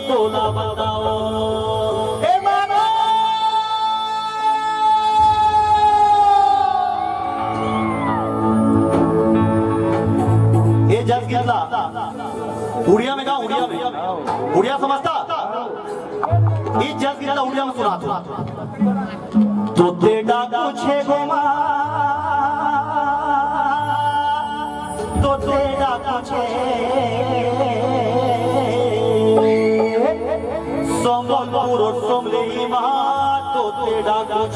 तोला बताओ। ये जस गिरला उड़िया में, उड़िया में, उड़िया समझता? ये जस गिरला उड़िया में सुना तो तेरा कुछ गोमा, तो तेरा कुछ संबलपुर और सोमली मां, तो तेरा कुछ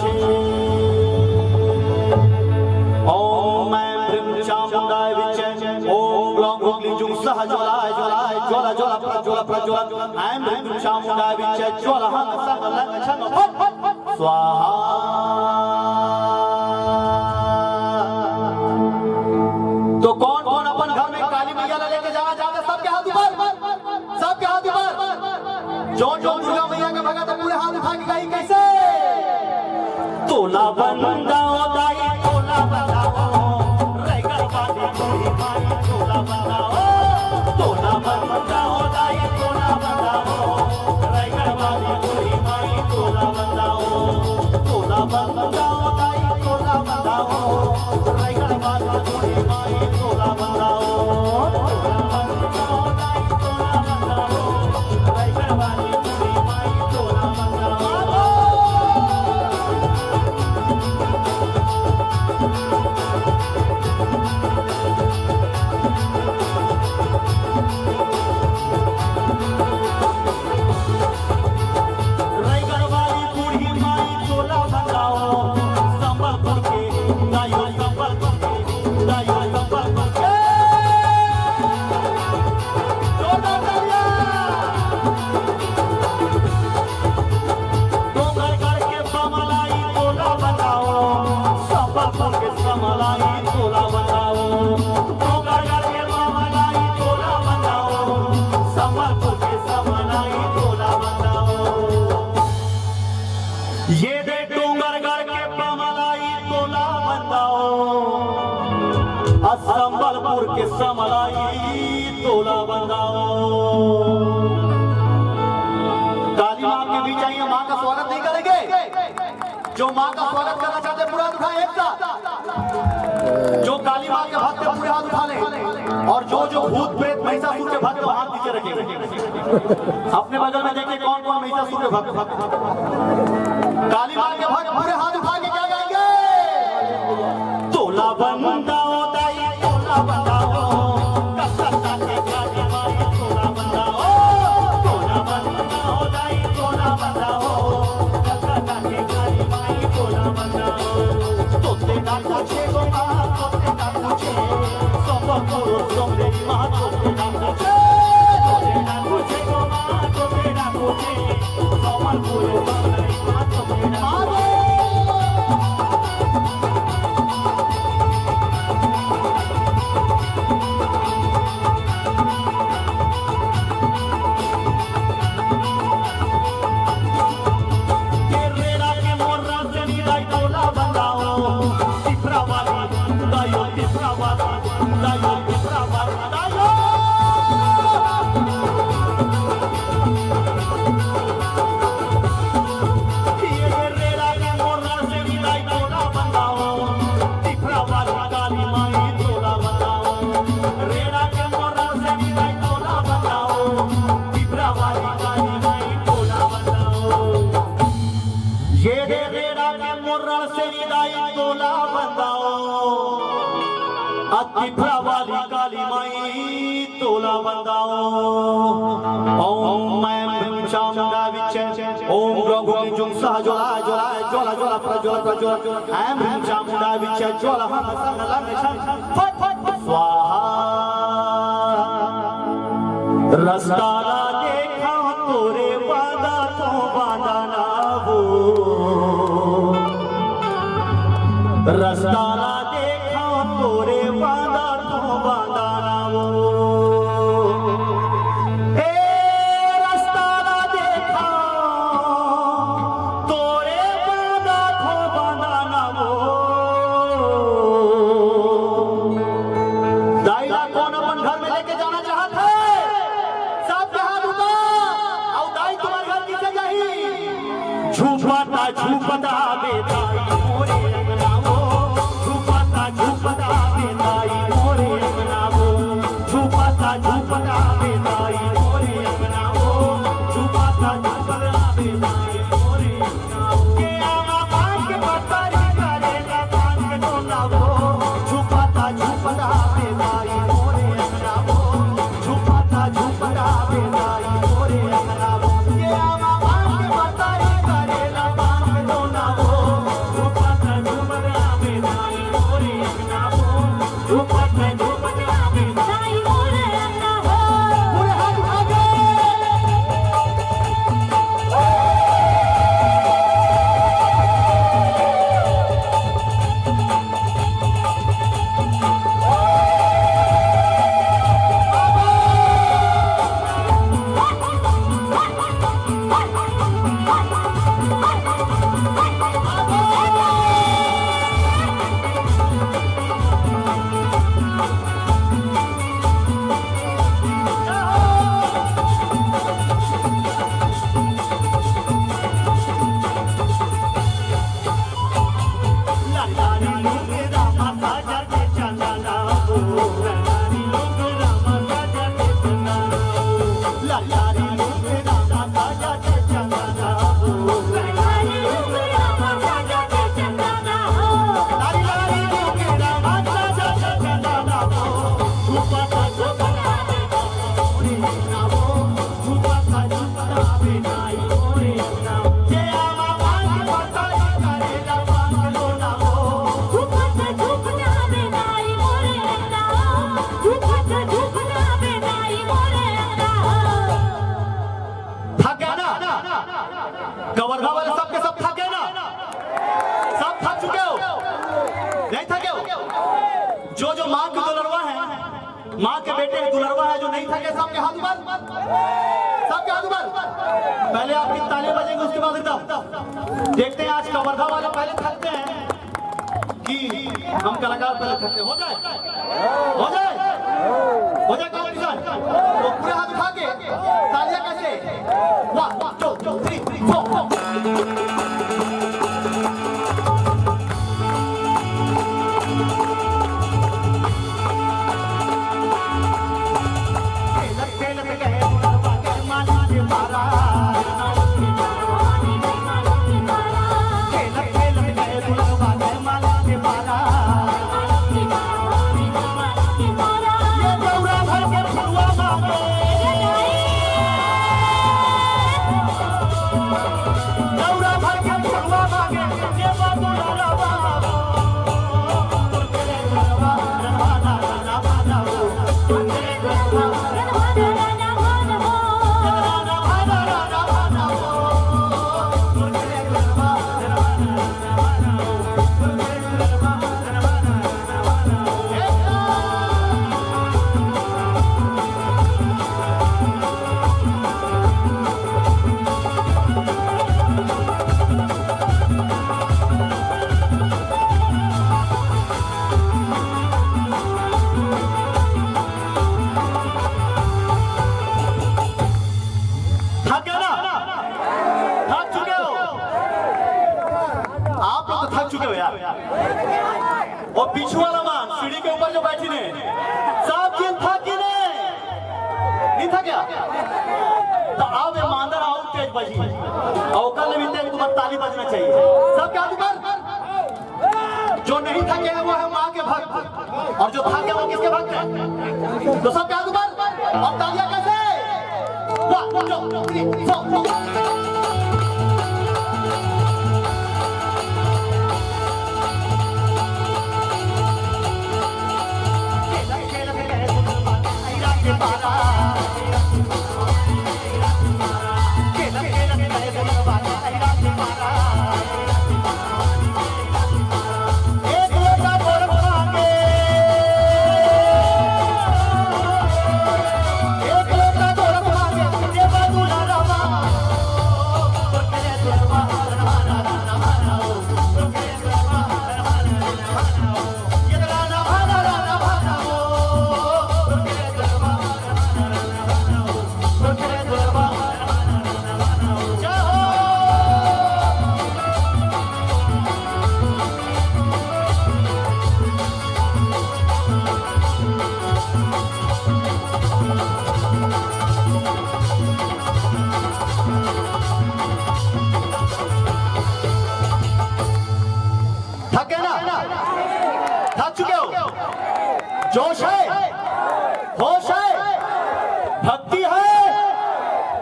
ओम ऐं चामुंडाय विचे ओम ग्लौं गुग्ली जुं सह ज्वलाय ज्वलाय ज्वला ज्वला प्रज्वला प्रज्वला ऐं चामुंडाय विचे ज्वला हंग संग लंग छंग फट स्वाहा। तो कौन कौन अपन घर में काली मैया लेके जाना चाहते? सबके हाथ ऊपर, सबके हाथ ऊपर। जो जो दुर्गा मैया का भगत पूरे हाथ उठा के गाई कैसे? तोला बंदाओ दाई तोला बंदाओ, रैगर वाली कोई माई तोला बंदाओ। तोला बंदाओ दाई तोला बंदाओ, रैगर वाली कोई माई तोला बंदाओ। तोला बंदाओ दाई तोला बंदाओ, रैगर वाली कोई माई तोला बंदाओ। ये दे डूंगरगढ़ के पमलाई तोला बंदाओ, संबलपुर के समलाई तोला बंदाओ। काली मां के बीच आइए, मां का स्वागत नहीं करेंगे? जो मां का स्वागत करना चाहते पूरा हाथ उठाए एक साथ। जो काली मां के भक्त पूरे हाथ उठा ले, और जो जो भूत प्रेत महिषासुर के भक्त हाथ नीचे रखेंगे। अपने बगल में देखिए कौन कौन महिषासुर के भक्त। काली मां के भक्त पूरे हाथ उठा के क्या गाएंगे? तोला बंदाओ दाई तोला बंदाओ, कलकत्ता के काली माई तोला बंदाओ। तोला बंदाओ दाई तोला बंदाओ, कलकत्ता के काली माई तोला बंदाओ। तो तेरा कुछ गोमा, तो तेरा कुछ संबलपुर सोमली मां, तो तेरा कुछ, तो तेरा कुछ गोमा, तो तेरा कुछ संबलपुर सोमली मां, तो तेरा तिफरा वाली काली माई तोला बंदाओ। ओम ऐं चामुंडा विचे ओम ग्लौं गुग्ली जुं सह ज्वलाय ज्वलाय ज्वला ज्वला प्रज्वला प्रज्वला ऐं चामुंडा विचे ज्वला हंग संग लंग छंग फट फट स्वाहा। रास्ता ना देखा तोरे बांधा तो बांधा ना हो, रास्ता ना देखा तोरे बांधा तो बांधा ना हो। रास्ता ना देखा तोरे बांधा तो बांधा ना हो। दाइला कौन अपन घर में लेके जाना चाहता है? सबके झूपता बेदाई मोरे अंगनावो झूपता बेदाई मोरे अंगनावो झूपता बेदाई मोरे अंगनावो झूपता बेदाई मोरे अंगनावो के आमा बांग पतारी करेला बांग डोलावो झूपता बेदाई मोरे अंगनावो झूपता बेदाई मोरे अंगनावो के आमा बांग पतारी करेला बांग डोलावो झूपता बेदाई मोरे अंगनावो झूपता बेदाई मोरे अंगनावो पूरे हाथ आगे कवर्धा वाले सबके सब थके ना सब थक चुके हो नहीं थके हो जो माँ की दुलरवा है माँ के बेटे की दुलरवा है जो नहीं थके सबके हाथ ऊपर पहले आपकी तालियां बजेंगे उसके बाद एकदम देखते हैं आज कवर्धा वाले पहले थकते हैं कि हम कलाकार पहले थकते हो जाए कॉम्पिटिशन तो पूरे हाथ उठा के तालियां कैसे 1 2 3 4 वो पीछू वाला मान सीढ़ी के ऊपर जो बैठी ने सब दिन था कि नहीं था क्या तो अब ये मांदर आओ तेज बजी और कल भी तेज तुम्हारी ताली बजना चाहिए सब क्या ऊपर जो नहीं थके हैं वो है माँ के भक्त और जो थके वो किसके भक्त हैं तो सब क्या ऊपर और तालियां कैसे 1 2 3 4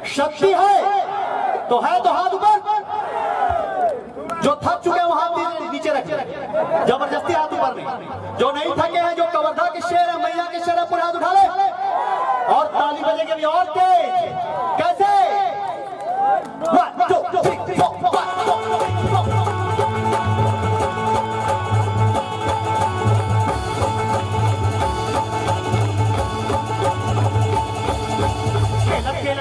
शक्ति है तो हाथ ऊपर। जो थक चुके हैं वो हाथ नीचे रखे, जबरदस्ती हाथ ऊपर नहीं। जो नहीं थके हैं, जो कवर्धा के शेर है, मैया के शेर है, पूरे हाथ उठा ले और ताली बजेगी अभी और तेज। कैसे? 1 2 3 4 5 खेल